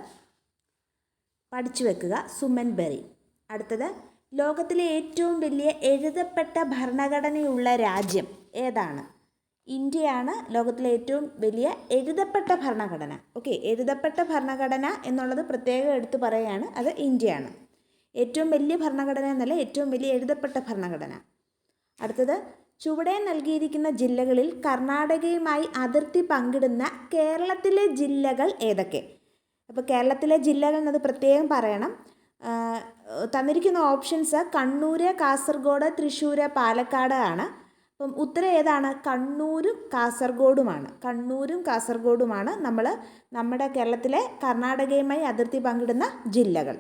പഠിച്ചു വെക്കുക. സുമൻ ബെറി. അടുത്തത്, ലോകത്തിലെ ഏറ്റവും വലിയ എഴുതപ്പെട്ട ഭരണഘടനയുള്ള രാജ്യം ഏതാണ്? ഇന്ത്യയാണ് ലോകത്തിലെ ഏറ്റവും വലിയ എഴുതപ്പെട്ട ഭരണഘടന. ഓക്കെ, എഴുതപ്പെട്ട ഭരണഘടന എന്നുള്ളത് പ്രത്യേകം എടുത്തു പറയുകയാണ്. അത് ഇന്ത്യയാണ്. ഏറ്റവും വലിയ ഭരണഘടന എന്നല്ല, ഏറ്റവും വലിയ എഴുതപ്പെട്ട ഭരണഘടന. അടുത്തത്, ചുവടെ നൽകിയിരിക്കുന്ന ജില്ലകളിൽ കർണാടകയുമായി അതിർത്തി പങ്കിടുന്ന കേരളത്തിലെ ജില്ലകൾ ഏതൊക്കെ? അപ്പോൾ കേരളത്തിലെ ജില്ലകൾ എന്നത് പ്രത്യേകം പറയണം. തന്നിരിക്കുന്ന ഓപ്ഷൻസ് കണ്ണൂർ, കാസർഗോഡ്, തൃശ്ശൂർ, പാലക്കാട് ആണ്. അപ്പം ഉത്തരം ഏതാണ്? കണ്ണൂരും കാസർഗോഡുമാണ്. കണ്ണൂരും കാസർഗോഡുമാണ് നമ്മുടെ കേരളത്തിലെ കർണാടകയുമായി അതിർത്തി പങ്കിടുന്ന ജില്ലകൾ.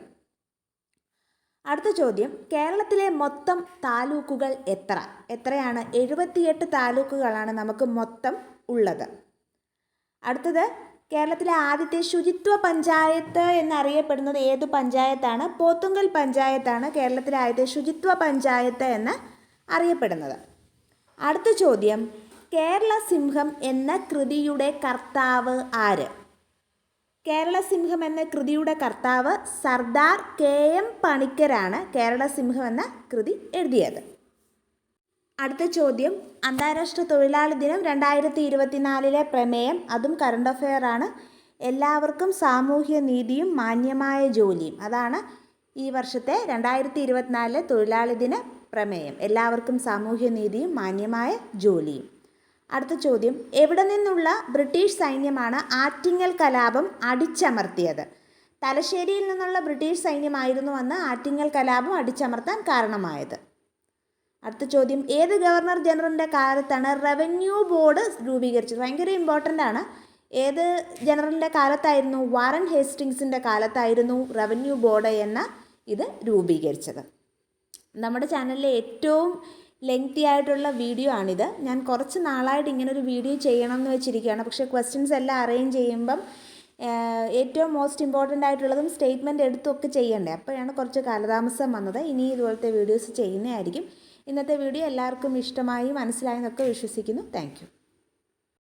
അടുത്ത ചോദ്യം, കേരളത്തിലെ മൊത്തം താലൂക്കുകൾ എത്രയാണ്? 78 താലൂക്കുകളാണ് നമുക്ക് മൊത്തം ഉള്ളത്. അടുത്തത്, കേരളത്തിലെ ആദ്യത്തെ ശുചിത്വ പഞ്ചായത്ത് എന്നറിയപ്പെടുന്നത് ഏത് പഞ്ചായത്താണ്? പോത്തുങ്കൽ പഞ്ചായത്താണ് കേരളത്തിലെ ആദ്യത്തെ ശുചിത്വ പഞ്ചായത്ത് എന്ന് അറിയപ്പെടുന്നത്. അടുത്ത ചോദ്യം, കേരള സിംഹം എന്ന കൃതിയുടെ കർത്താവ് ആര്? കേരള സിംഹം എന്ന കൃതിയുടെ കർത്താവ് സർദാർ KM പണിക്കരാണ് കേരള സിംഹം എന്ന കൃതി എഴുതിയത്. അടുത്ത ചോദ്യം, അന്താരാഷ്ട്ര തൊഴിലാളി ദിനം 2024 പ്രമേയം, അതും കറണ്ട് അഫെയർ ആണ്. എല്ലാവർക്കും സാമൂഹ്യ നീതിയും മാന്യമായ ജോലിയും. അതാണ് ഈ വർഷത്തെ 2024 തൊഴിലാളി ദിന പ്രമേയം. എല്ലാവർക്കും സാമൂഹ്യ നീതിയും മാന്യമായ ജോലിയും. അടുത്ത ചോദ്യം, എവിടെ നിന്നുള്ള ബ്രിട്ടീഷ് സൈന്യമാണ് ആറ്റിങ്ങൽ കലാപം അടിച്ചമർത്തിയത്? തലശ്ശേരിയിൽ നിന്നുള്ള ബ്രിട്ടീഷ് സൈന്യമായിരുന്നു അന്ന് ആറ്റിങ്ങൽ കലാപം അടിച്ചമർത്താൻ കാരണമായത്. അടുത്ത ചോദ്യം, ഏത് ഗവർണർ ജനറലിൻ്റെ കാലത്താണ് റവന്യൂ ബോർഡ് രൂപീകരിച്ചത്? ഭയങ്കര ഇമ്പോർട്ടൻ്റ് ആണ്. ഏത് ജനറലിൻ്റെ കാലത്തായിരുന്നു? വാറൻ ഹേസ്റ്റിങ്സിൻ്റെ കാലത്തായിരുന്നു റവന്യൂ ബോർഡ് എന്ന ഇത് രൂപീകരിച്ചത്. നമ്മുടെ ചാനലിലെ ഏറ്റവും ലെങ്തി ആയിട്ടുള്ള വീഡിയോ ആണിത്. ഞാൻ കുറച്ച് നാളായിട്ട് ഇങ്ങനൊരു വീഡിയോ ചെയ്യണം എന്ന് വെച്ചിരിക്കുകയാണ്. പക്ഷേ ക്വസ്റ്റ്യൻസ് എല്ലാം അറേഞ്ച് ചെയ്യുമ്പം ഏറ്റവും മോസ്റ്റ് ഇമ്പോർട്ടൻ്റ് ആയിട്ടുള്ളതും സ്റ്റേറ്റ്മെൻറ്റ് എടുത്തൊക്കെ ചെയ്യണ്ടേ. അപ്പോഴാണ് കുറച്ച് കാലതാമസം വന്നത്. ഇനി ഇതുപോലത്തെ വീഡിയോസ് ചെയ്യുന്നതായിരിക്കും. ഇന്നത്തെ വീഡിയോ എല്ലാവർക്കും ഇഷ്ടമായി മനസ്സിലായെന്നൊക്കെ വിശ്വസിക്കുന്നു. Thank you.